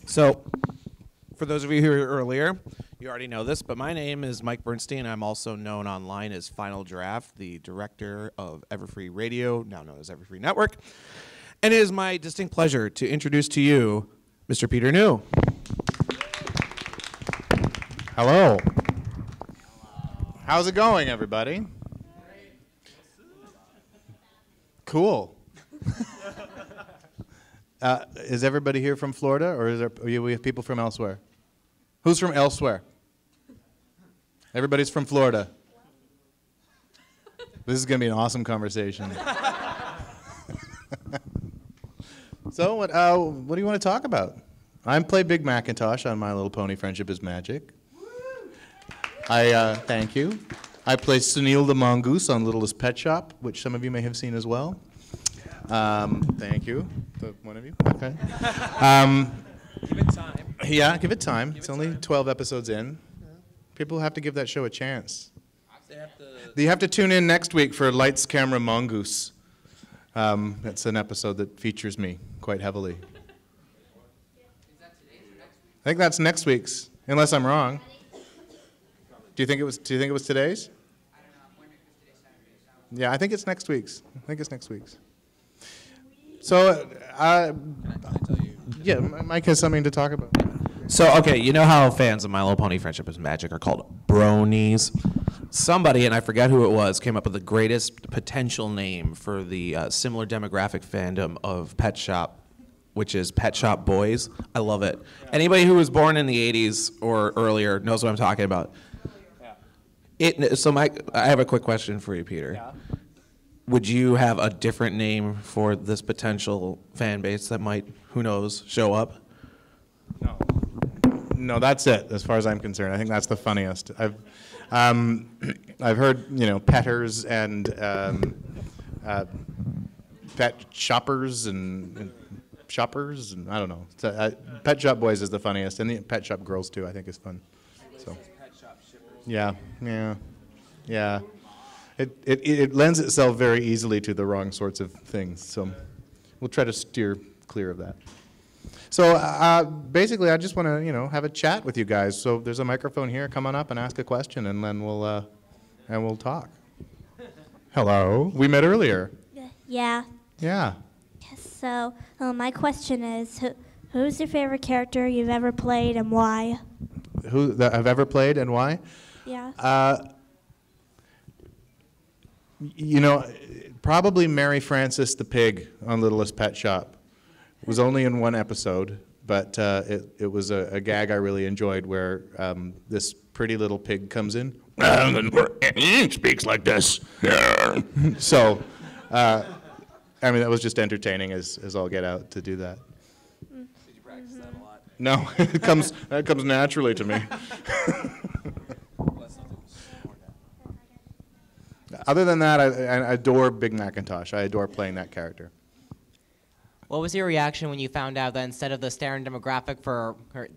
So, for those of you who were here earlier, you already know this, but my name is Mike Bernstein. I'm also known online as Final Draft, the director of Everfree Radio, now known as Everfree Network. And it is my distinct pleasure to introduce to you Mr. Peter New. Hello. How's it going, everybody? Cool. Is everybody here from Florida, or we have people from elsewhere? Who's from elsewhere? Everybody's from Florida. This is going to be an awesome conversation. So, what do you want to talk about? I play Big Macintosh on My Little Pony: Friendship is Magic. Thank you. I play Sunil the Mongoose on Littlest Pet Shop, which some of you may have seen as well. Thank you. One of you? Okay. Give it time. Yeah, give it time. It's only 12 episodes in. People have to give that show a chance. You have to tune in next week for Lights, Camera, Mongoose. That's an episode that features me quite heavily. Is that today's or next week? I think that's next week's, unless I'm wrong. Do you think it was today's? I don't know. I'm wondering if it's today's Saturday. Yeah, I think it's next week's. So, Can I tell you? yeah, Mike has something to talk about. So, okay, you know how fans of My Little Pony: Friendship is Magic are called bronies? Somebody, and I forget who it was, came up with the greatest potential name for the similar demographic fandom of Pet Shop, which is Pet Shop Boys. I love it. Anybody who was born in the 80s or earlier knows what I'm talking about. So, Mike, I have a quick question for you, Peter. Yeah. Would you have a different name for this potential fan base that might, who knows, show up? No, that's it. As far as I'm concerned, I think that's the funniest. I've heard, petters and pet shoppers and shoppers, and I don't know. So, Pet Shop Boys is the funniest, and the Pet Shop Girls too. I think is fun. So, yeah. It lends itself very easily to the wrong sorts of things. So, we'll try to steer clear of that. So basically, I just want to, have a chat with you guys. So there's a microphone here. Come on up and ask a question, and then we'll talk. Hello. We met earlier. Yeah. Yeah. So my question is, who's your favorite character you've ever played and why? Who that I've ever played and why? Yeah. Probably Mary Frances the pig on Littlest Pet Shop. It was only in one episode, but it was a gag I really enjoyed where this pretty little pig comes in and speaks like this. So, that was just entertaining as all get out to do that. Did you practice that a lot? No, that comes naturally to me. Other than that, I adore Big Macintosh. I adore playing that character. What was your reaction when you found out that instead of the standard demographic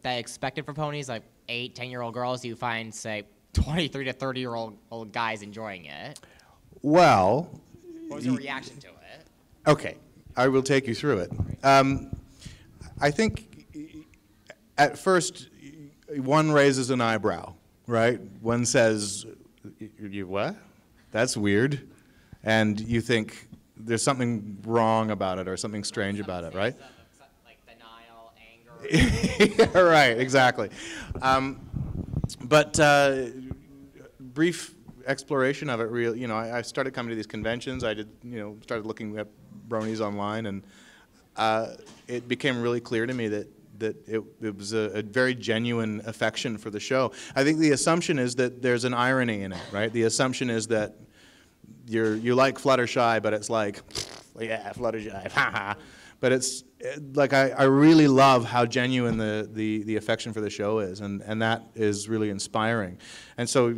that expected for ponies, like 8, 10-year-old girls, you find, say, 23 to 30-year-old guys enjoying it? Well, what was your reaction to it? Okay, I will take you through it. I think at first one raises an eyebrow, right? One says, "You what? That's weird," and you think there's something wrong about it or something strange about it, right? Like denial, anger. Yeah, right, exactly. But brief exploration of it, I started coming to these conventions. I did, started looking at bronies online, and it became really clear to me that it was a very genuine affection for the show. I think the assumption is that there's an irony in it, right? The assumption is that you like Fluttershy, but it's like, yeah, Fluttershy, haha. But it's like I really love how genuine the affection for the show is, and that is really inspiring. And so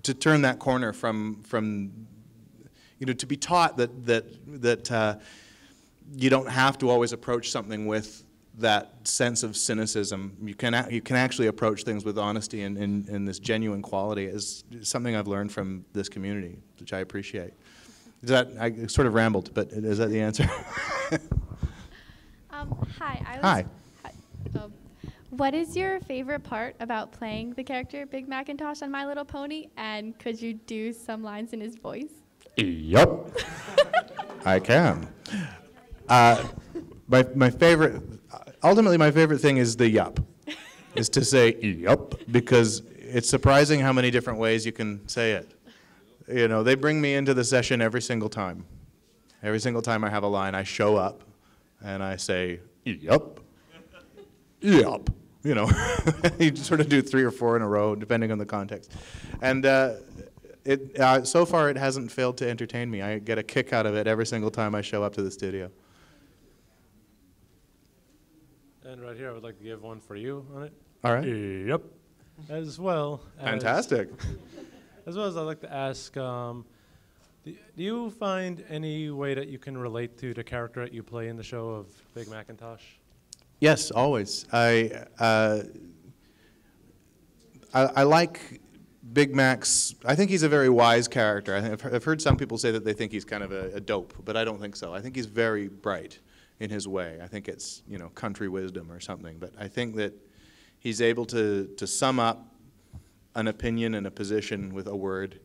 to turn that corner from to be taught that you don't have to always approach something with that sense of cynicism. You can actually approach things with honesty and this genuine quality is something I've learned from this community, which I appreciate. I sort of rambled, but is that the answer? Hi. Hi. What is your favorite part about playing the character Big Macintosh on My Little Pony? And could you do some lines in his voice? Yup. I can. My favorite, ultimately my favorite thing is the yup, is to say yup, because it's surprising how many different ways you can say it. You know, they bring me into the session every single time. Every single time I have a line, I show up and I say yup, yup. You know, you sort of do 3 or 4 in a row, depending on the context. And so far, it hasn't failed to entertain me. I get a kick out of it every single time I show up to the studio. And right here, I would like to give one for you on it. All right. Yep. As well. Fantastic. As well as I'd like to ask, do you find any way that you can relate to the character that you play in the show of Big Macintosh? Yes, always. I like Big Mac's. I think he's a very wise character. I've heard some people say that they think he's kind of a dope, but I don't think so. I think he's very bright in his way. I think it's, you know, country wisdom or something. But I think that he's able to sum up an opinion and a position with a word,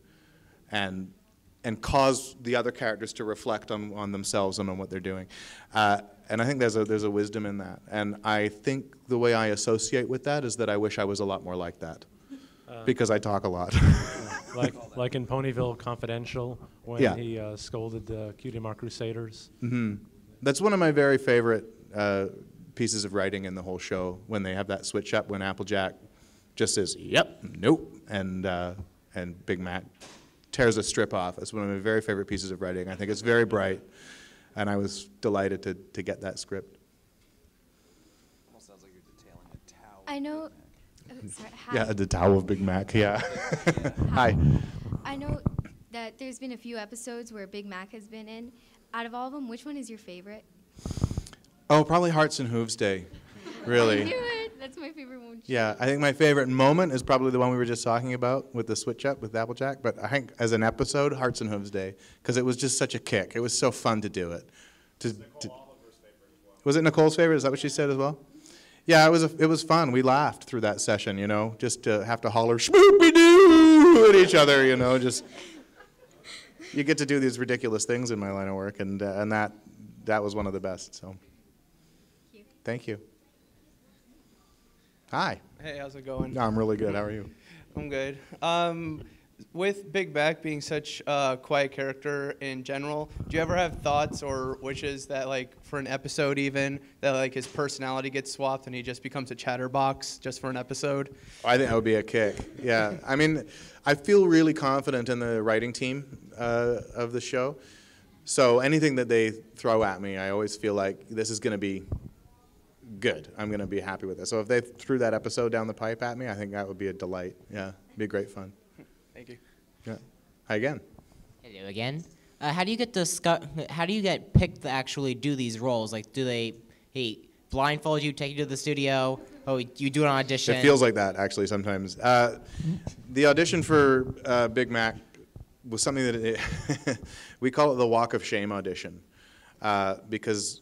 and cause the other characters to reflect on themselves and on what they're doing. And I think there's a wisdom in that. And I think the way I associate with that is that I wish I was a lot more like that, because I talk a lot. like in Ponyville Confidential, when he scolded the Cutie Mark Crusaders. Mm-hmm. That's one of my very favorite pieces of writing in the whole show, when they have that switch up, when Applejack just says, yep, nope, and Big Mac tears a strip off. It's one of my very favorite pieces of writing. I think it's very bright, and I was delighted to get that script. Almost sounds like you're detailing a towel. I know. Sorry, hi. Yeah, the towel of Big Mac, yeah. Hi. I know that there's been a few episodes where Big Mac has been in. Out of all of them, which one is your favorite? Oh, probably Hearts and Hooves Day, really. I knew it. That's my favorite one. Yeah, I think my favorite moment is probably the one we were just talking about with the switch up with Applejack. But I think as an episode, Hearts and Hooves Day, because it was just such a kick. It was so fun to do it. Was it Nicole's favorite? Is that what she said as well? Yeah, it was fun. We laughed through that session, you know, just to have to holler "Shmoopy-doo" at each other, you know, just. You get to do these ridiculous things in my line of work, and that was one of the best. So, thank you. Hi. Hey, how's it going? No, I'm really good. How are you? I'm good. With Big Mac being such a quiet character in general, do you ever have thoughts or wishes that, like, for an episode even, that, like, his personality gets swapped and he just becomes a chatterbox just for an episode? I think that would be a kick. Yeah. I mean, I feel really confident in the writing team of the show. So anything that they throw at me, I always feel like this is going to be good. I'm going to be happy with it. So if they threw that episode down the pipe at me, I think that would be a delight. Yeah, it'd be great fun. Thank you. Yeah. Hi again. Hello again. How do you get picked to actually do these roles? Like, do they blindfold you, take you to the studio? Oh, you do an audition. It feels like that actually sometimes. The audition for Big Mac was something that we call it the walk of shame audition, because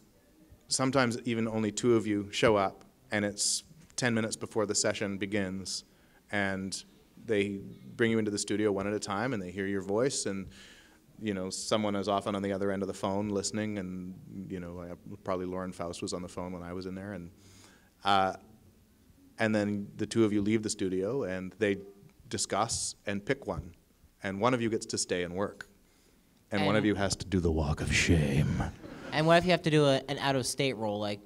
sometimes even only 2 of you show up, and it's 10 minutes before the session begins, and they bring you into the studio one at a time, and they hear your voice, and you know, someone is often on the other end of the phone listening, and you know, probably Lauren Faust was on the phone when I was in there, and then the 2 of you leave the studio, and they discuss and pick one, and one of you gets to stay and work, and one of you has to do the walk of shame. And what if you have to do an out-of-state role, like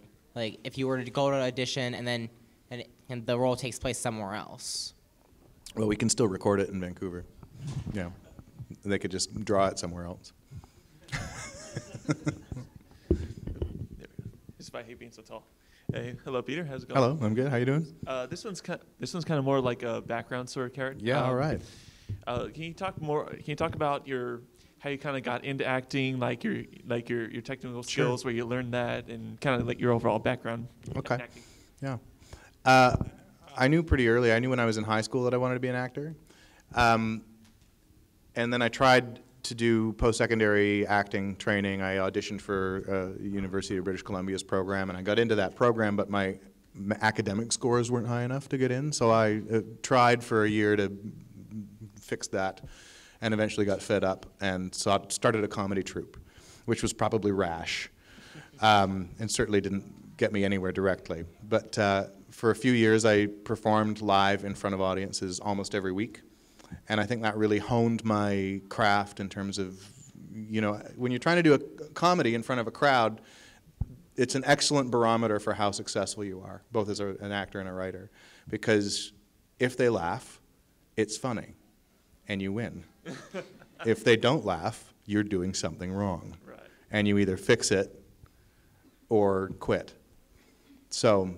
if you were to go to an audition and the role takes place somewhere else? Well, we can still record it in Vancouver. Yeah, they could just draw it somewhere else. Just by being so tall. Hey, hello, Peter. How's it going? Hello, I'm good. How you doing? This one's kind of more like a background sort of character. Yeah, all right. Can you talk more? Can you talk about how you kind of got into acting, like your technical skills, where you learned that, and kind of like your overall background? Okay. In acting? Yeah. I knew pretty early. I knew when I was in high school that I wanted to be an actor. And then I tried to do post-secondary acting training. I auditioned for University of British Columbia's program, and I got into that program, but my academic scores weren't high enough to get in. So I tried for a year to fix that, and eventually got fed up and started a comedy troupe, which was probably rash, and certainly didn't get me anywhere directly. But for a few years, I performed live in front of audiences almost every week, and I think that really honed my craft in terms of, you know, when you're trying to do a comedy in front of a crowd, it's an excellent barometer for how successful you are, both as an actor and a writer, because if they laugh, it's funny, and you win. If they don't laugh, you're doing something wrong. Right. And you either fix it or quit. So,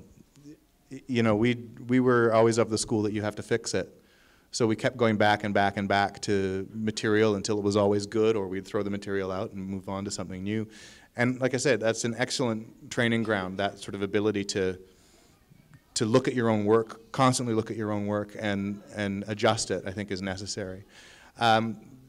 you know, we were always of the school that you have to fix it. So we kept going back and back and back to material until it was always good, or we'd throw the material out and move on to something new. And like I said, that's an excellent training ground, that sort of ability to look at your own work, constantly look at your own work and adjust it, I think is necessary.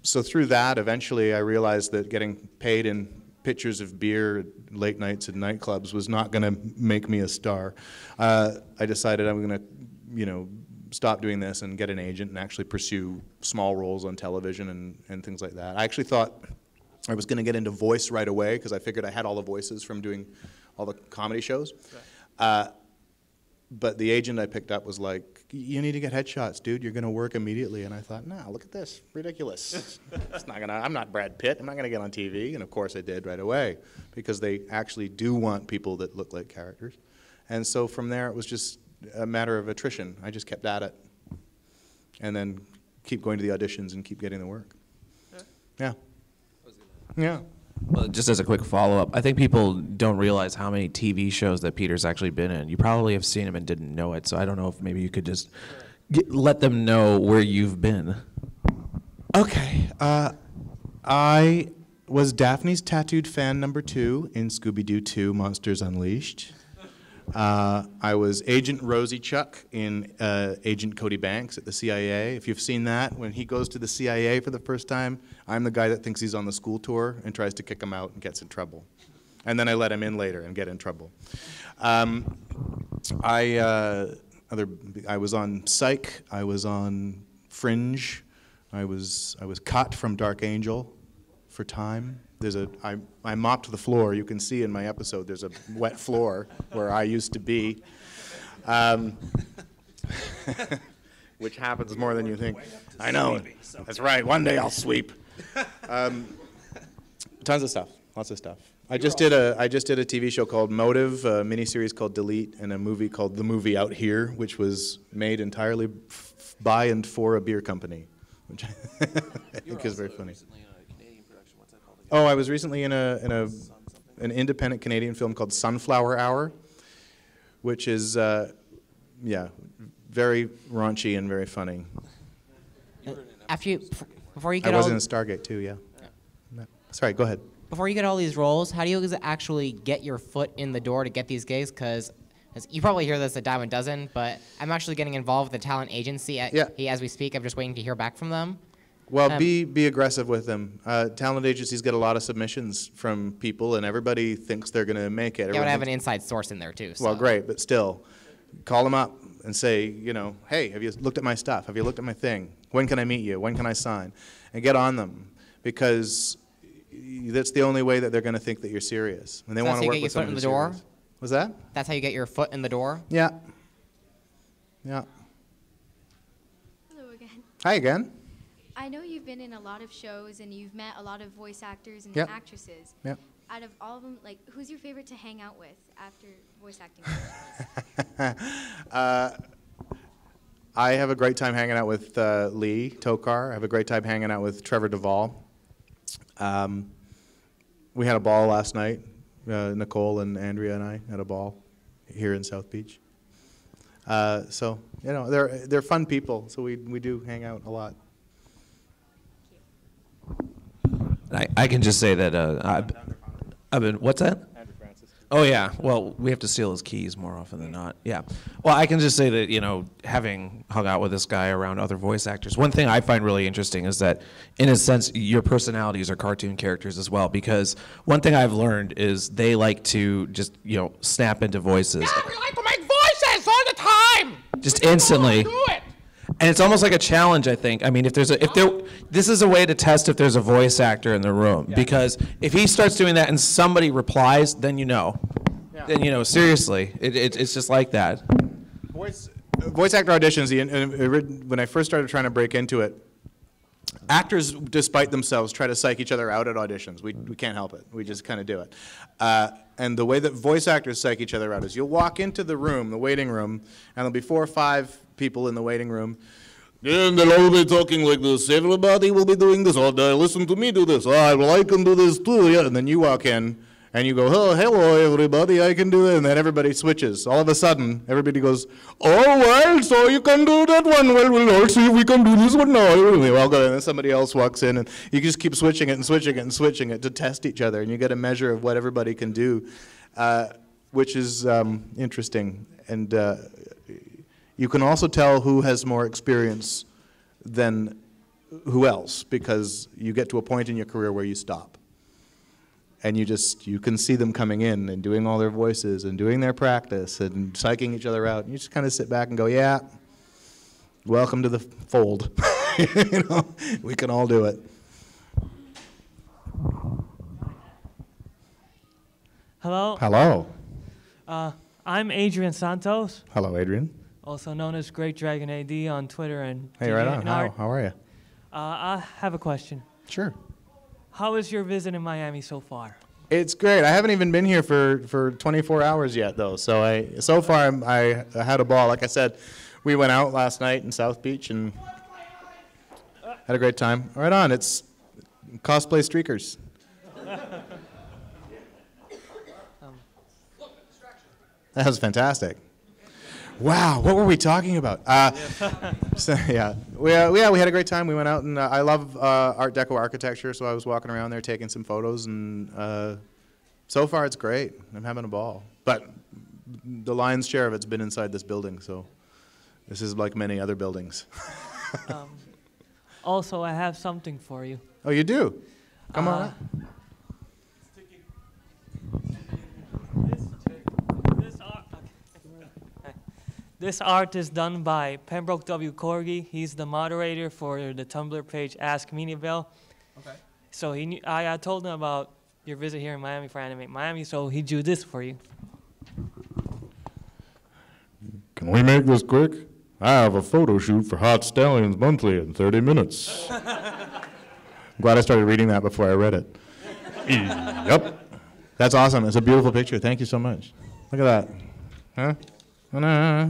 So through that, eventually I realized that getting paid in pitchers of beer late nights at nightclubs was not going to make me a star. I decided I'm going to, you know, stop doing this and get an agent and actually pursue small roles on television and things like that. I actually thought I was going to get into voice right away because I figured I had all the voices from doing all the comedy shows. Right. But the agent I picked up was like, you need to get headshots, dude. You're going to work immediately. And I thought, no, look at this. Ridiculous. It's not gonna, I'm not Brad Pitt. I'm not going to get on TV. And, of course, I did right away because they actually do want people that look like characters. And so from there, it was just a matter of attrition. I just kept at it and then keep going to the auditions and keep getting the work. Yeah. Yeah. Well, just as a quick follow-up, I think people don't realize how many TV shows that Peter's actually been in. You probably have seen him and didn't know it, so I don't know if maybe you could just let them know where you've been. Okay. I was Daphne's tattooed fan number 2 in Scooby-Doo 2 Monsters Unleashed. I was Agent Rosie Chuck in Agent Cody Banks at the CIA. If you've seen that, when he goes to the CIA for the first time, I'm the guy that thinks he's on the school tour and tries to kick him out and gets in trouble. And then I let him in later and get in trouble. I was on Psych. I was on Fringe. I was cut from Dark Angel for Time. I mopped the floor. You can see in my episode there's a wet floor where I used to be, which happens more than you think. I know. That's right. One day I'll sweep. Tons of stuff. Lots of stuff. I just did a TV show called Motive, a miniseries called Delete, and a movie called The Movie Out Here, which was made entirely by and for a beer company, which I think is very funny. Oh, I was recently in an independent Canadian film called Sunflower Hour, which is, yeah, very raunchy and very funny. Before you get I was in Stargate too, yeah. Sorry, go ahead. Before you get all these roles, how do you actually get your foot in the door to get these gigs? Because you probably hear this a dime a dozen, but I'm actually getting involved with the talent agency as we speak. I'm just waiting to hear back from them. Well, be aggressive with them. Talent agencies get a lot of submissions from people, and everybody thinks they're going to make it. Yeah, but I have an inside source in there, too. So. Well, great, but still, call them up and say, you know, hey, have you looked at my stuff? Have you looked at my thing? When can I meet you? When can I sign? And get on them, because that's the only way that they're going to think that you're serious. And they want to work with someone who's serious. Was that? That's how you get your foot in the door? Yeah. Yeah. Hello again. Hi again. I know you've been in a lot of shows and you've met a lot of voice actors and Yep. actresses. Yep. Out of all of them, like, who's your favorite to hang out with after voice acting? I have a great time hanging out with Lee Tokar. I have a great time hanging out with Trevor Duvall. We had a ball last night. Nicole and Andrea and I had a ball here in South Beach. So, you know, they're fun people, so we do hang out a lot. I can just say that I've been, what's that? Andrew Francis. Oh, yeah. Well, we have to steal his keys more often than not. Yeah. Well, I can just say that, you know, having hung out with this guy around other voice actors, one thing I find really interesting is that, in a sense, your personalities are cartoon characters as well, because one thing I've learned is they like to just, you know, snap into voices. Yeah, we like to make voice just instantly. And it's almost like a challenge, I think. I mean, this is a way to test if there's a voice actor in the room. Yeah. Because if he starts doing that and somebody replies, then you know. Yeah. Then you know, seriously. It's just like that. Voice actor auditions, when I first started trying to break into it, actors, despite themselves, try to psych each other out at auditions. We can't help it. We just kind of do it. And the way that voice actors psych each other out is you'll walk into the room, the waiting room, and there'll be 4 or 5 people in the waiting room. And they'll all be talking like this. Everybody will be doing this. Oh, listen to me do this. Oh, well, I can do this too. Yeah. And then you walk in, and you go, oh, hello, everybody, I can do it. And then everybody switches. All of a sudden, everybody goes, oh, well, so you can do that one. Well, we'll see if we can do this one now. Well, good. And then somebody else walks in, and you just keep switching it and switching it and switching it to test each other. And you get a measure of what everybody can do, which is interesting. And you can also tell who has more experience than who else, because you get to a point in your career where you stop. And you can see them coming in and doing all their voices and doing their practice and psyching each other out. And you just kind of sit back and go, yeah, welcome to the fold. You know, we can all do it. Hello. Hello. I'm Adrian Santos. Hello, Adrian. Also known as Great Dragon AD on Twitter and Hey, right on. How are you? I have a question. Sure. How is your visit in Miami so far? It's great. I haven't even been here for 24 hours yet, though. So far I had a ball. Like I said, we went out last night in South Beach and had a great time. Right on. It's cosplay streakers. That was fantastic. Wow, what were we talking about? So, yeah, we had a great time. We went out, and I love Art Deco architecture, so I was walking around there taking some photos, and so far it's great. I'm having a ball. But the lion's share of it's been inside this building, so this is like many other buildings. Also, I have something for you. Oh, you do? Come on. This art is done by Pembroke W. Corgi. He's the moderator for the Tumblr page Ask Meanieville. Okay. So I told him about your visit here in Miami for Animate Miami, so he drew this for you. Can we make this quick? I have a photo shoot for Hot Stallions Monthly in 30 minutes. I'm glad I started reading that before I read it. Yep. That's awesome. It's a beautiful picture. Thank you so much. Look at that. Huh?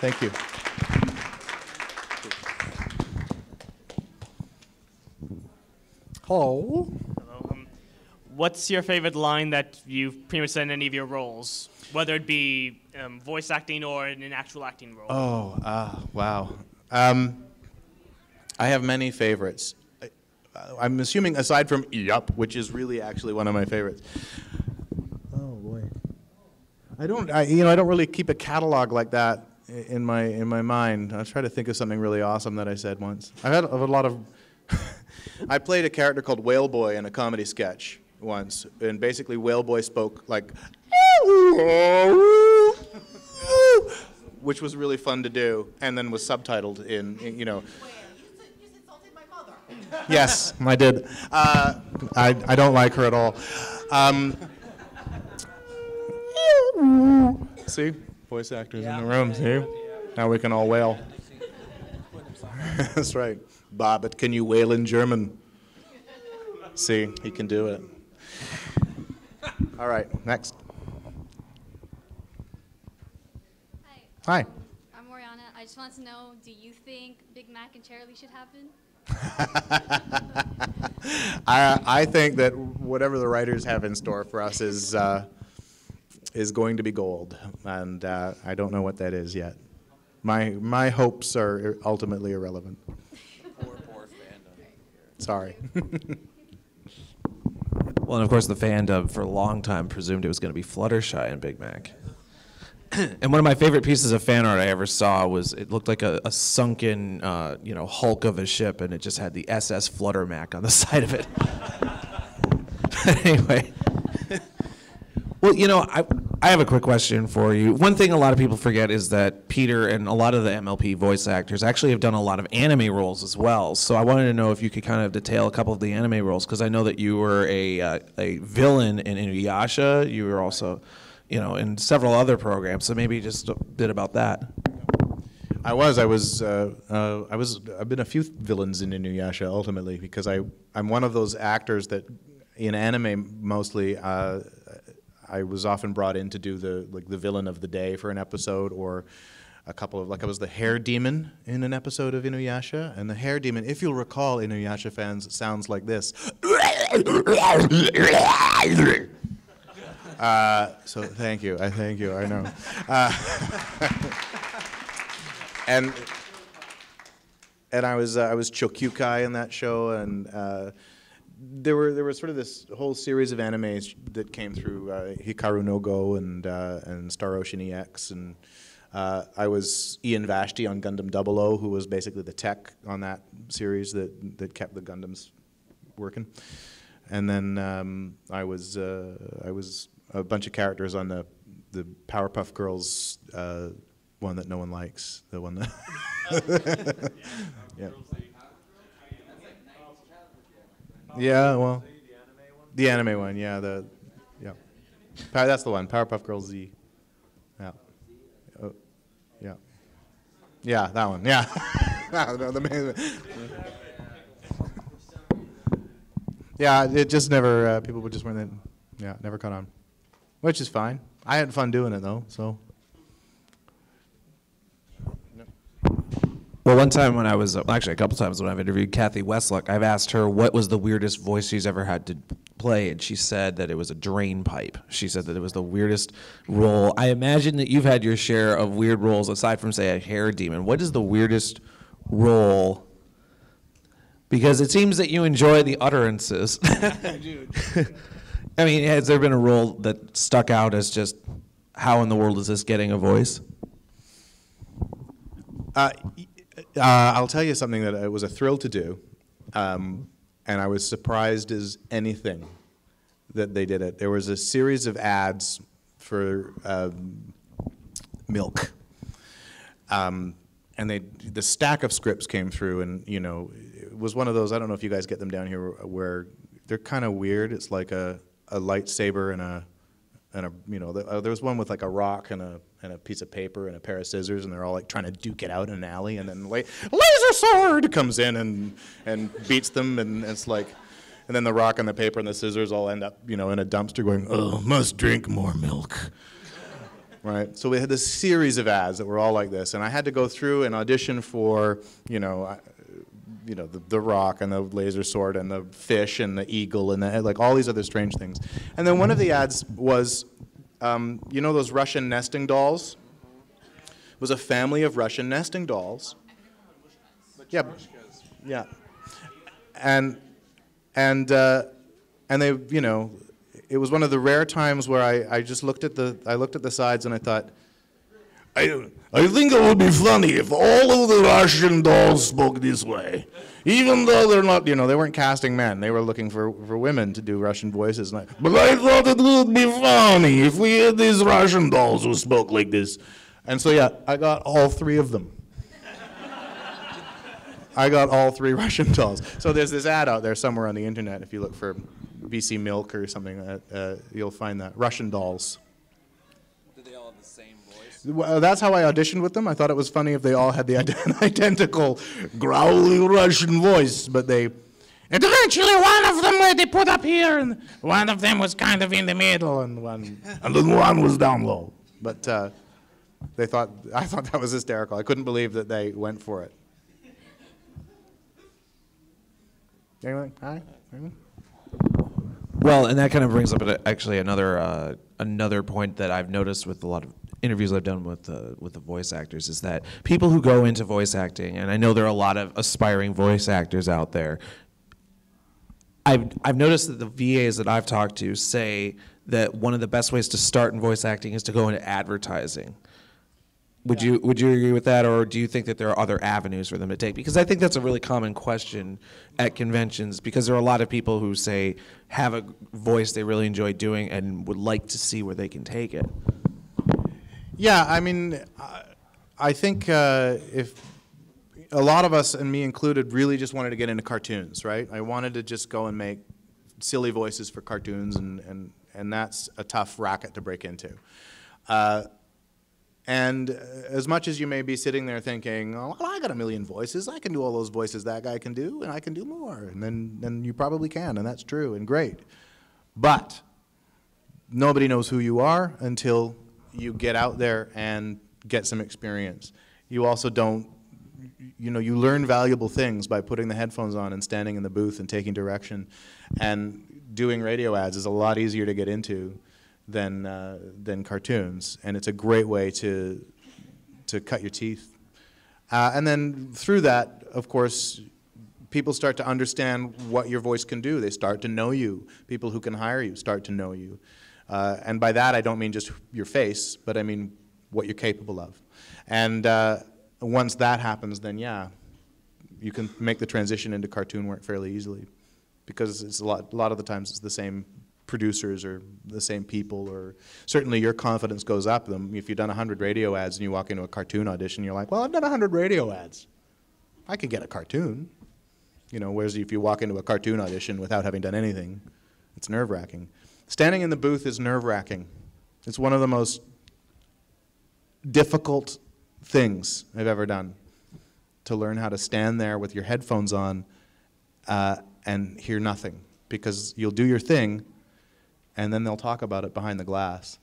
Thank you. Hello. Hello. What's your favorite line that you've pretty much said in any of your roles, whether it be voice acting or in an actual acting role? Oh, wow. I have many favorites. I'm assuming aside from "yup," which is really actually one of my favorites. Oh boy. I don't really keep a catalog like that in my mind. I'll try to think of something really awesome that I said once. I've had a lot of. I played a character called Whale Boy in a comedy sketch once, and basically Whale Boy spoke like, which was really fun to do, and then was subtitled in you know. Yes, I did. I don't like her at all. See? Voice actors in the room, see? Now we can all wail. That's right. Bobbit, can you wail in German? See, he can do it. All right, next. Hi. I'm Oriana. I just want to know, do you think Big Mac and Charlie should happen? I think that whatever the writers have in store for us is going to be gold, and I don't know what that is yet. My hopes are ultimately irrelevant. Poor fandom. Sorry. Well, and of course the fandom for a long time presumed it was going to be Fluttershy and Big Mac. And one of my favorite pieces of fan art I ever saw was it looked like a sunken, hulk of a ship, and it just had the SS Fluttermac on the side of it. Anyway, well, I have a quick question for you. One thing a lot of people forget is that Peter and a lot of the MLP voice actors actually have done a lot of anime roles as well. So I wanted to know if you could kind of detail a couple of the anime roles, because I know that you were a villain in Inuyasha. You were also, in several other programs. So maybe just a bit about that. I've been a few villains in Inuyasha ultimately, because I'm one of those actors that in anime mostly I was often brought in to do the villain of the day for an episode, or a couple of, I was the hair demon in an episode of Inuyasha, and the hair demon, if you'll recall, Inuyasha fans, sounds like this. So thank you, I know. And I was Chokyukai in that show, and there was sort of this whole series of animes that came through, Hikaru no Go and Star Ocean EX, and I was Ian Vashti on Gundam 00, who was basically the tech on that series that kept the Gundams working. And then I was a bunch of characters on the Powerpuff Girls one that no one likes, the one that yeah. Yeah, well, the anime one, yeah, that's the one, Powerpuff Girls Z. Yeah. Oh, yeah. Yeah, that one. Yeah. Yeah, it just never, people just weren't, never caught on. Which is fine. I had fun doing it though, so. Well, one time when I was, actually a couple times when I've interviewed Kathy Westluck, I've asked her what was the weirdest voice she's ever had to play, and she said that it was a drain pipe. She said that it was the weirdest role. I imagine that you've had your share of weird roles, aside from, say, a hair demon. What is the weirdest role? Because it seems that you enjoy the utterances. I do. I mean, has there been a role that stuck out as just, how in the world is this getting a voice? I'll tell you something that it was a thrill to do, and I was surprised as anything that they did it. There was a series of ads for milk, and the stack of scripts came through, and it was one of those, I don't know if you guys get them down here, where they're kind of weird. It's like a lightsaber and a there was one with like a rock and a piece of paper and a pair of scissors, and they're all like trying to duke it out in an alley, and then laser sword comes in and beats them, and it's like, and then the rock and the paper and the scissors all end up in a dumpster going, oh, must drink more milk. Right, so we had this series of ads that were all like this, and I had to go through and audition for the rock and the laser sword and the fish and the eagle and like all these other strange things. And then one of the ads was, those Russian nesting dolls? It was a family of Russian nesting dolls. Yeah, yeah. And they, it was one of the rare times where I just looked at the sides and I thought, I think it would be funny if all of the Russian dolls spoke this way. Even though they're not, they weren't casting men. They were looking for women to do Russian voices. But I thought it would be funny if we had these Russian dolls who spoke like this. And so, yeah, I got all three of them. I got all three Russian dolls. So there's this ad out there somewhere on the internet. If you look for BC Milk or something, you'll find that. Russian dolls. Well, that's how I auditioned with them. I thought it was funny if they all had the identical growly Russian voice, but and eventually one of them they put up here, and one of them was kind of in the middle, and then one was down low. But I thought that was hysterical. I couldn't believe that they went for it. Anyone? Hi? Anyone? Well, and that kind of brings up actually another point that I've noticed with a lot of interviews I've done with the voice actors is that people who go into voice acting, and I know there are a lot of aspiring voice actors out there, I've noticed that the VAs that I've talked to say that one of the best ways to start in voice acting is to go into advertising. Would you agree with that, or do you think that there are other avenues for them to take? Because I think that's a really common question at conventions, because there are a lot of people who say have a voice they really enjoy doing and would like to see where they can take it. Yeah, I mean, I think if a lot of us, and me included, really just wanted to get into cartoons, right? I wanted to just go and make silly voices for cartoons, and that's a tough racket to break into. And as much as you may be sitting there thinking, oh, well, I got a million voices, I can do all those voices that guy can do, and I can do more, and then you probably can, and that's true and great. But nobody knows who you are until you get out there and get some experience. You also don't, you know, you learn valuable things by putting the headphones on and standing in the booth and taking direction. And doing radio ads is a lot easier to get into than cartoons, and it's a great way to cut your teeth. And then through that, of course, people start to understand what your voice can do. They start to know you. People who can hire you start to know you. And by that, I don't mean just your face, but I mean what you're capable of. And once that happens, then yeah, you can make the transition into cartoon work fairly easily, because it's a lot of the times it's the same producers or the same people, or certainly your confidence goes up. If you've done 100 radio ads and you walk into a cartoon audition, you're like, well, I've done 100 radio ads. I could get a cartoon. You know, whereas if you walk into a cartoon audition without having done anything, it's nerve-wracking. Standing in the booth is nerve-wracking. It's one of the most difficult things I've ever done, to learn how to stand there with your headphones on and hear nothing, because you'll do your thing and then they'll talk about it behind the glass,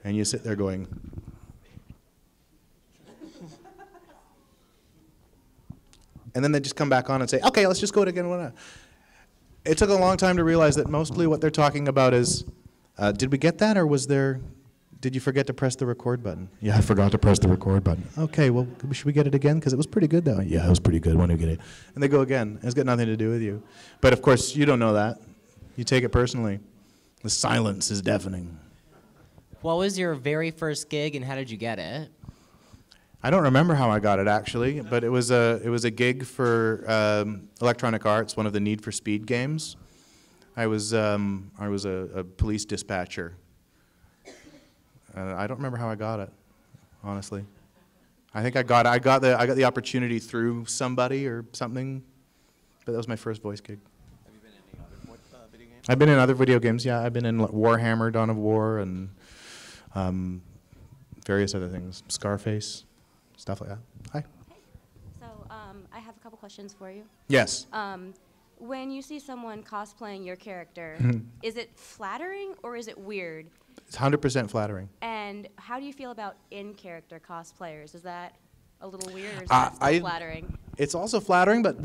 and you sit there going, and then they just come back on and say, okay, let's just go it again. It took a long time to realize that mostly what they're talking about is, did we get that, or did you forget to press the record button? Yeah, I forgot to press the record button. Okay, well, should we get it again? Because it was pretty good, though. Yeah, it was pretty good. When do we get it? And they go again. It's got nothing to do with you. But, of course, you don't know that. You take it personally. The silence is deafening. What was your very first gig, and how did you get it? I don't remember how I got it, actually, but it was a gig for Electronic Arts, one of the Need for Speed games. I was a police dispatcher. I don't remember how I got it, honestly. I think I got the opportunity through somebody or something, but that was my first voice gig. Have you been in any other video games? I've been in other video games, yeah. I've been in Warhammer, Dawn of War, and various other things, Scarface, stuff like that. Hi. So I have a couple questions for you. Yes. When you see someone cosplaying your character, is it flattering or is it weird? It's 100% flattering. And how do you feel about in-character cosplayers? Is that a little weird, or is that still flattering? It's also flattering, but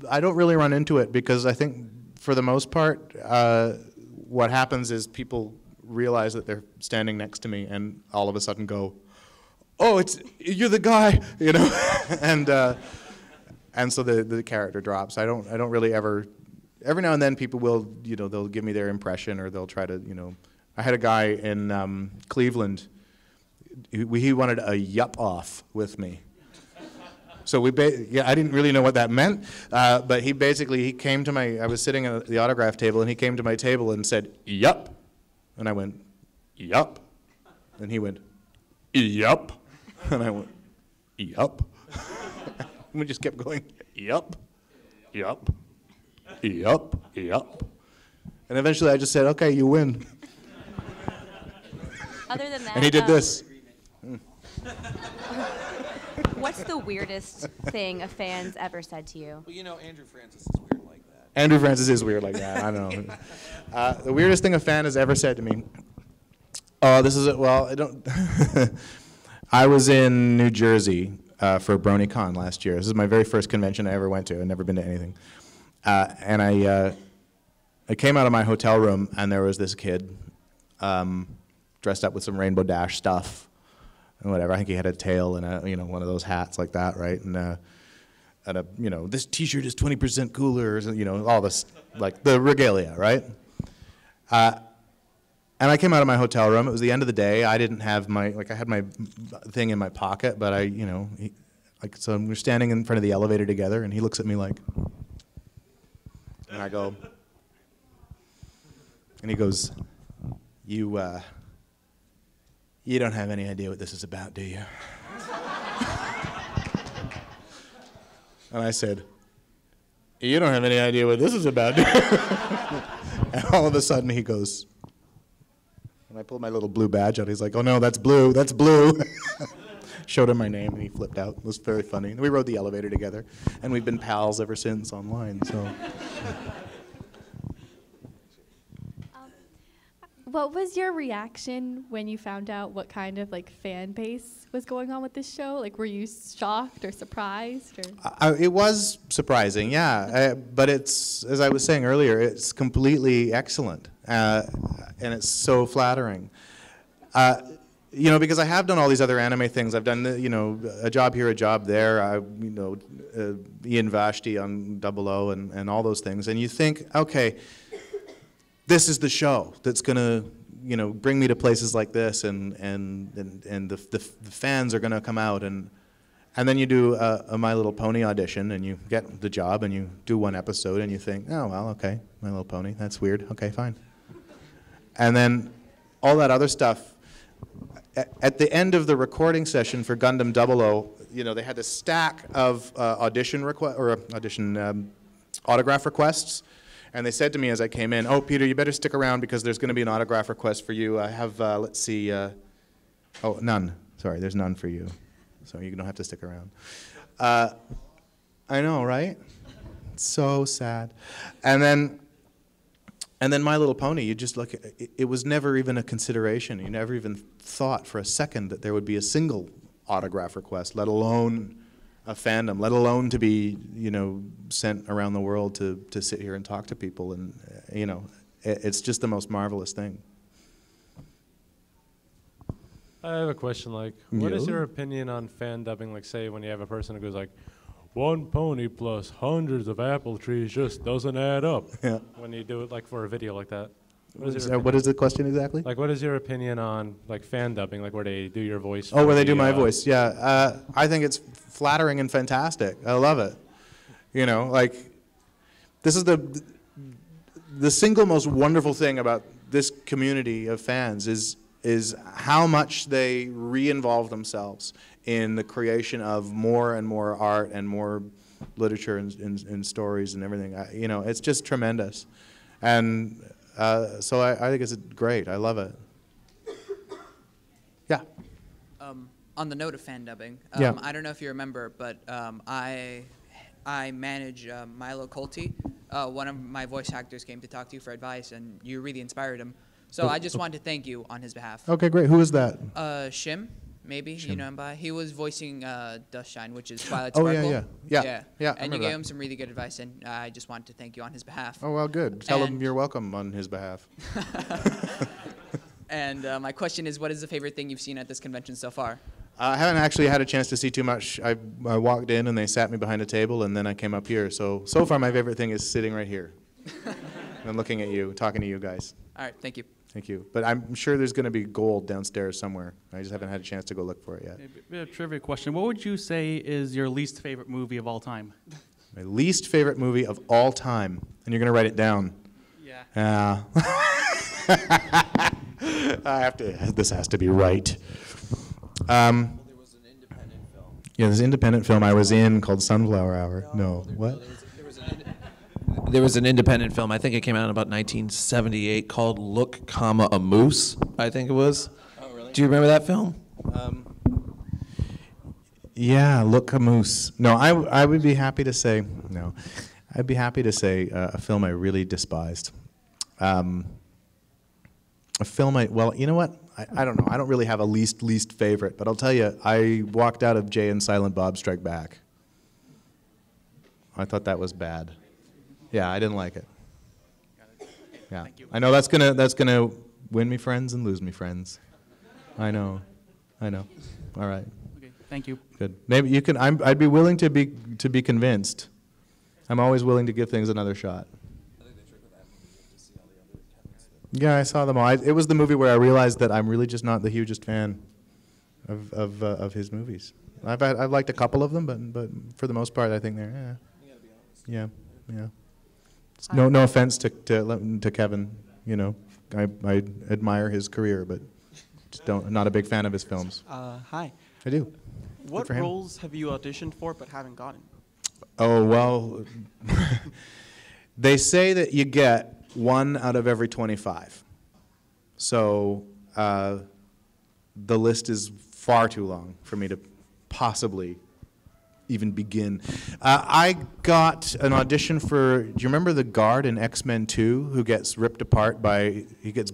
I don't really run into it, because I think for the most part, what happens is people realize that they're standing next to me and all of a sudden go, oh, you're the guy, you know, and so the character drops. I don't really ever. Every now and then people will, you know, they'll give me their impression, or they'll try to, you know. I had a guy in Cleveland. He wanted a yup off with me. So I didn't really know what that meant, but he came to I was sitting at the autograph table, and he came to my table and said, yup. And I went, yup. And he went, yup. And I went, yup. And we just kept going, yup, yup, yup, yup. And eventually I just said, okay, you win. Other than that, and he did this. What's the weirdest thing a fan's ever said to you? Well, you know, Andrew Francis is weird like that. Andrew Francis is weird like that. I don't know. The weirdest thing a fan has ever said to me. Oh, this is it. Well, I don't. I was in New Jersey for BronyCon last year. This is my very first convention I ever went to. I'd never been to anything. And I came out of my hotel room, and there was this kid dressed up with some Rainbow Dash stuff and whatever. I think he had a tail and one of those hats like that, right? And this T-shirt is 20% cooler, or, all this, like the regalia, right? And I came out of my hotel room. It was the end of the day. I didn't have I had my thing in my pocket, but so we're standing in front of the elevator together, and he looks at me like, and I go, and he goes, you you don't have any idea what this is about, do you? And I said, you don't have any idea what this is about, do you? And all of a sudden he goes, and I pulled my little blue badge out. He's like, oh no, that's blue, that's blue. Showed him my name and he flipped out. It was very funny. And we rode the elevator together, and we've been pals ever since online, so. What was your reaction when you found out what kind of like fan base was going on with this show? Like, were you shocked or surprised? Or? It was surprising, yeah. But it's, as I was saying earlier, it's completely excellent, and it's so flattering. You know, because I have done all these other anime things. I've done, you know, a job here, a job there. You know, Ian Vashti on 00 and all those things. And you think, okay, this is the show that's going to, you know, bring me to places like this, and the fans are going to come out, and then you do a My Little Pony audition, and you get the job, and you do one episode, and you think, oh well, okay, My Little Pony, that's weird, okay, fine. And then all that other stuff. At the end of the recording session for Gundam 00, you know, they had this stack of autograph requests. And they said to me as I came in, oh, Peter, you better stick around because there's going to be an autograph request for you. I have, let's see, oh, none. Sorry, there's none for you. So you don't have to stick around. I know, right? So sad. And then My Little Pony, you just look, it was never even a consideration. You never even thought for a second that there would be a single autograph request, let alone a fandom, let alone to be, you know, sent around the world to sit here and talk to people. And, you know, it's just the most marvelous thing. I have a question, like, what is your opinion on fan dubbing? Like, say, when you have a person who goes like, one pony plus hundreds of apple trees just doesn't add up. Yeah. When you do it, like, for a video like that. What is the question exactly? Like, what is your opinion on, like, fan dubbing, like, where they do your voice? Oh, where they do my voice, yeah. I think it's flattering and fantastic. I love it. You know, like, this is the single most wonderful thing about this community of fans is how much they re-involve themselves in the creation of more and more art and more literature and stories and everything. You know, it's just tremendous. And so I think it's great. I love it. Yeah. On the note of fan dubbing, yeah. I don't know if you remember, but I manage Milo Colty. One of my voice actors came to talk to you for advice, and you really inspired him. So I just wanted to thank you on his behalf. Okay, great. Who is that? Shim, maybe Shim. you know him by. He was voicing Dustshine, which is Twilight Oh, Sparkle. yeah. And you gave him some really good advice, and I just wanted to thank you on his behalf. Oh, well, good. Tell him you're welcome on his behalf. And my question is, what is the favorite thing you've seen at this convention so far? I haven't actually had a chance to see too much. I walked in and they sat me behind a table, and then I came up here. So far my favorite thing is sitting right here and looking at you, talking to you guys. All right, thank you. Thank you. But I'm sure there's going to be gold downstairs somewhere. I just haven't had a chance to go look for it yet. A trivia question. What would you say is your least favorite movie of all time? My least favorite movie of all time. And you're going to write it down. Yeah. This has to be right. There was an independent film. Yeah, there's an independent film I was in called Sunflower Hour. No, what? There was an independent film, I think it came out in about 1978, called Look, Comma, a Moose, I think it was. Oh, really? Do you remember that film? Yeah, Look, a Moose. No, I would be happy to say, no. I'd be happy to say a film I really despised. A film well, you know what? I don't know. I don't really have a least favorite, but I'll tell you, I walked out of Jay and Silent Bob Strike Back. I thought that was bad. Yeah, I didn't like it. Yeah, I know that's gonna win me friends and lose me friends. I know. All right. Okay, thank you. Good. Maybe you can. I'd be willing to be convinced. I'm always willing to give things another shot. Yeah, I saw them all. It was the movie where I realized that I'm really just not the hugest fan of his movies. I've liked a couple of them, but for the most part, I think they're yeah. No offense to Kevin, you know, I admire his career, but not a big fan of his films. Hi. I do. What for him. roles have you auditioned for but haven't gotten? Oh, well, they say that you get 1 out of every 25. So the list is far too long for me to possibly even begin. I got an audition for, do you remember the guard in X-Men 2 who gets ripped apart by, he gets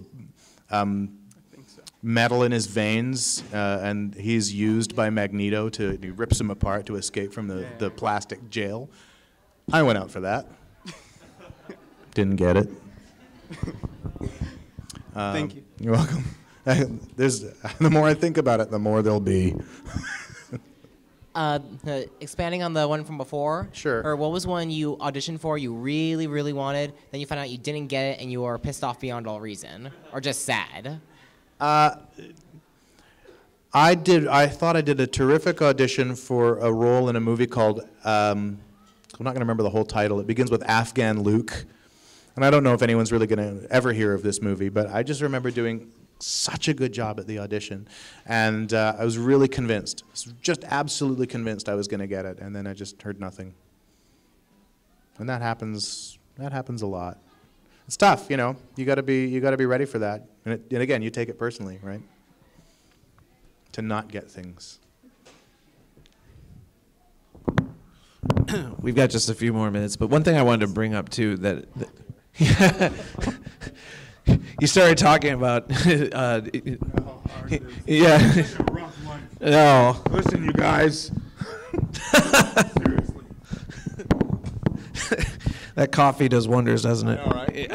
metal in his veins, and he's used by Magneto he rips him apart to escape from the plastic jail. I went out for that. Didn't get it. Thank you. You're welcome. The more I think about it, the more there'll be. Expanding on the one from before. Sure. Or what was one you auditioned for, you really, really wanted, then you found out you didn't get it, and you were pissed off beyond all reason, or just sad? I thought I did a terrific audition for a role in a movie called, I'm not going to remember the whole title. It begins with Afghan Luke. And I don't know if anyone's really going to ever hear of this movie, but I just remember doing such a good job at the audition. And I was really convinced, just absolutely convinced I was going to get it. And then I just heard nothing. And that happens a lot. It's tough, you know. You got to be ready for that. And again, you take it personally, right? To not get things. We've got just a few more minutes, but one thing I wanted to bring up too that you started talking about. Yeah. No. Listen, you guys. That coffee does wonders, doesn't it? All right.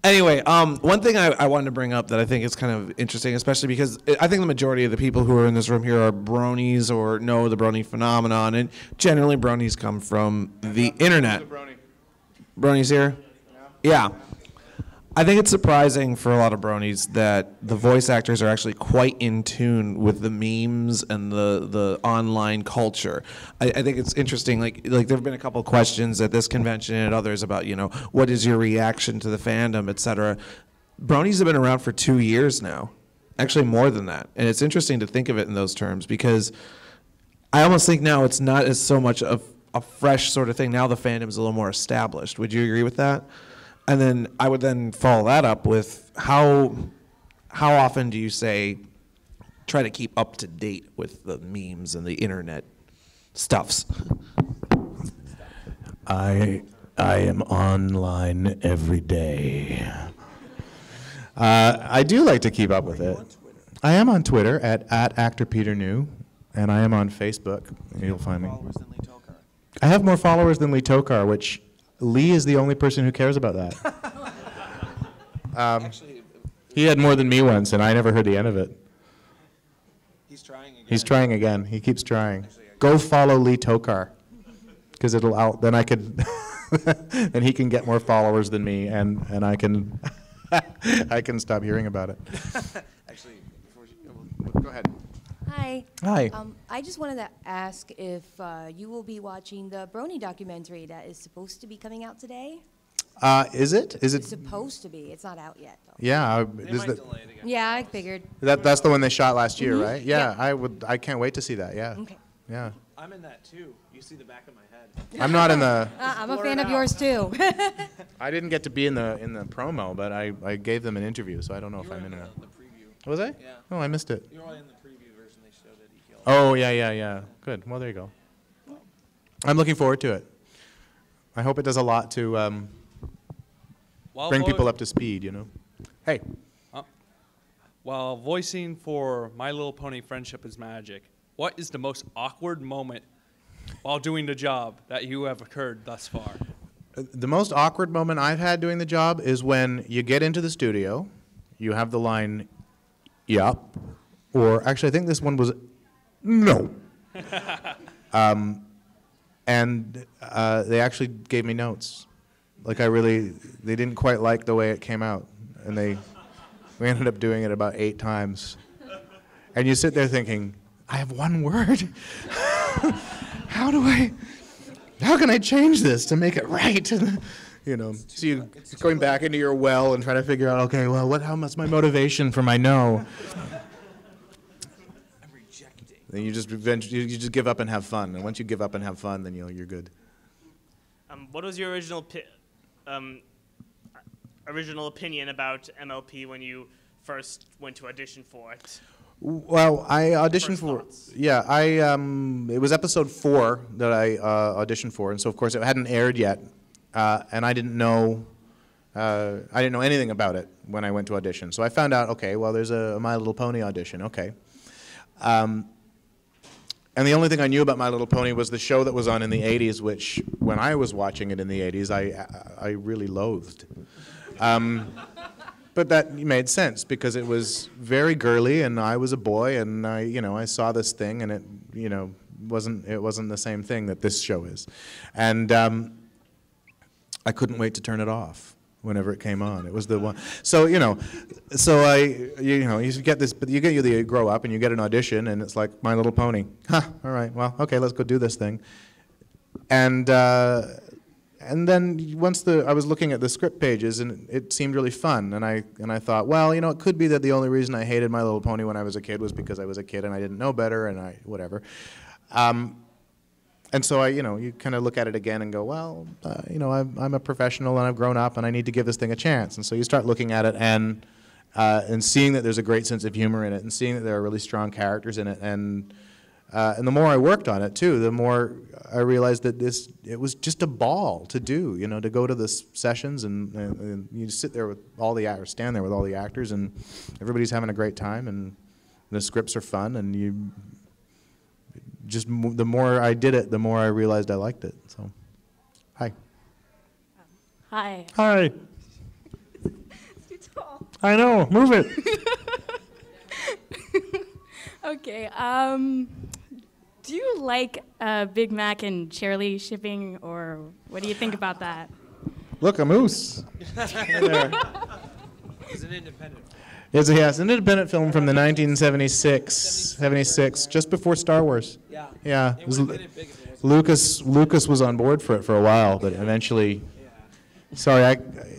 Anyway, one thing I wanted to bring up that I think is kind of interesting, especially because I think the majority of the people who are in this room here are bronies or know the brony phenomenon, and generally bronies come from the internet. Bronies here? Yeah. I think it's surprising for a lot of bronies that the voice actors are actually quite in tune with the memes and the online culture. I think it's interesting. Like there have been a couple questions at this convention and others about, you know, what is your reaction to the fandom, et cetera. Bronies have been around for 2 years now, actually more than that. And it's interesting to think of it in those terms because I almost think now it's not as so much of a fresh sort of thing. Now the fandom's a little more established. Would you agree with that? And then I would then follow that up with how often do you try to keep up to date with the memes and the internet stuffs? I am online every day. I do like to keep up with it. I am on Twitter at @ActorPeterNew, and I am on Facebook. You'll find me. I have more followers than Lee Tokar, which Lee is the only person who cares about that. He had more than me once, and I never heard the end of it. He's trying again. He's trying again. He keeps trying. Go follow Lee Tokar, because then I could, then he can get more followers than me, and I can, I can stop hearing about it. Actually, go ahead. Hi. Hi. I just wanted to ask if you will be watching the Brony documentary that is supposed to be coming out today. Is it? It's supposed to be. It's not out yet, though. Yeah. Yeah, I figured. That's the one they shot last year, Mhm. right? Yeah. I can't wait to see that. Yeah. Okay. Yeah. I'm in that too. You see the back of my head. I'm not in the. I'm a fan of yours too. I didn't get to be in the promo, but I gave them an interview, so I don't know if I'm in it. The preview. Was I? Yeah. Oh, I missed it. You're in the preview version they showed at EKL. Oh, yeah. Good. Well, there you go. I'm looking forward to it. I hope it does a lot to bring people up to speed, you know. Hey. While voicing for My Little Pony Friendship is Magic, what is the most awkward moment while doing the job that you have occurred thus far? The most awkward moment I've had doing the job is when you get into the studio, you have the line, yup, or actually I think this one was, no. And they actually gave me notes. Like they didn't quite like the way it came out. And we ended up doing it about 8 times. And you sit there thinking, I have one word. How can I change this to make it right? You know, so you're going back into your well and trying to figure out, okay, well, how much my motivation for my no? I'm rejecting. Then you just give up and have fun. And once you give up and have fun, then you're good. What was your original opinion about MLP when you first went to audition for it? Well, I auditioned for, it was episode 4 that I auditioned for, and so of course it hadn't aired yet, and I didn't know anything about it when I went to audition. So I found out, okay, well, there's a My Little Pony audition, okay. And the only thing I knew about My Little Pony was the show that was on in the 80s, which when I was watching it in the 80s, I really loathed. But that made sense because it was very girly, and I was a boy, and I saw this thing, and it wasn't the same thing that this show is, and I couldn't wait to turn it off whenever it came on. It was the one. So you get this, but you grow up and you get an audition, and it's like My Little Pony. Huh, all right, well, okay, let's go do this thing, and then once I was looking at the script pages, and it seemed really fun, and I thought, well, it could be that the only reason I hated My Little Pony when I was a kid was because I was a kid and I didn't know better, and whatever. And so you kind of look at it again and go, well, I'm a professional and I've grown up and I need to give this thing a chance. And so you start looking at it and seeing that there's a great sense of humor in it, and seeing that there are really strong characters in it, and the more I worked on it too, the more I realized that it was just a ball to do, to go to the sessions and you sit there with all the actors, stand there with all the actors, and everybody's having a great time, and the scripts are fun, and the more I did it, the more I realized I liked it. So, hi. Hi. Hi. It's too tall. I know. Move it. Okay. Do you like Big Mac and Charlie shipping, or what do you think about that? Look, a moose. It's an independent. It's an independent film from the 1976, just before Star Wars. Yeah. Yeah. It would've been big if it wasn't. Lucas was on board for it for a while, but eventually. Sorry,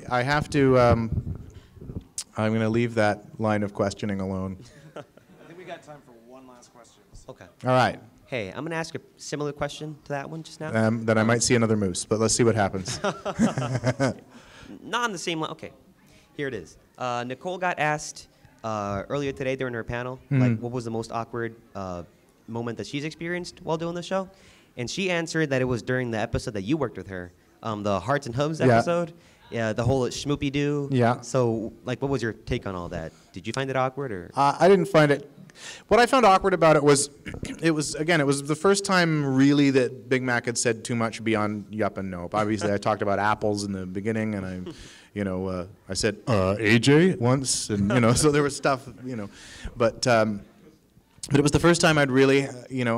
I have to. I'm going to leave that line of questioning alone. I think we got time for one last question. Okay. All right. Hey, I'm going to ask a similar question to that one just now. Then I might see another moose, but let's see what happens. Not on the same line. Okay, here it is. Nicole got asked earlier today during her panel, like, what was the most awkward moment that she's experienced while doing the show? And she answered that it was during the episode that you worked with her, the Hearts and Hubs episode. Yeah, the whole schmoopy-doo. Yeah. So, like, what was your take on all that? Did you find it awkward, or? I didn't find it. What I found awkward about it was the first time really that Big Mac had said too much beyond yup and nope. Obviously, I talked about apples in the beginning, and I said AJ once, and so there was stuff, but it was the first time I'd really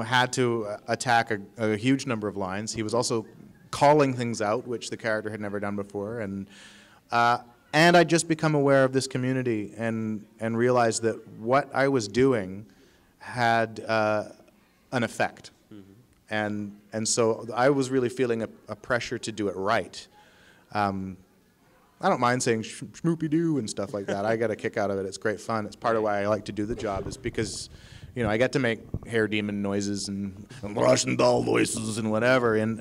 had to attack a huge number of lines. He was also calling things out, which the character had never done before, and I'd just become aware of this community and realized that what I was doing had an effect. Mm-hmm. And so I was really feeling a pressure to do it right. I don't mind saying schmoopy-doo and stuff like that. I get a kick out of it. It's great fun. It's part of why I like to do the job, is because I get to make hair demon noises and Russian doll voices and whatever, and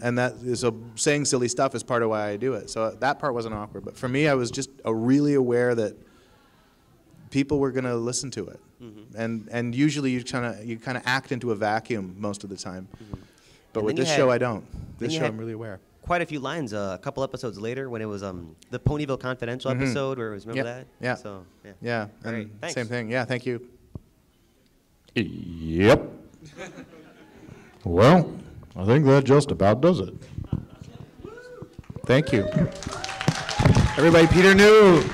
so saying silly stuff is part of why I do it. So that part wasn't awkward, but for me, I was just really aware that people were going to listen to it, and usually you kind of act into a vacuum most of the time, but with this show I don't. This show I'm really aware. Quite a few lines a couple episodes later when it was the Ponyville Confidential episode where it was, remember that? Yeah. So yeah. All right. And Thanks. same thing. Yeah. Thank you. Yep. Well, I think that just about does it. Thank you. Everybody, Peter knew.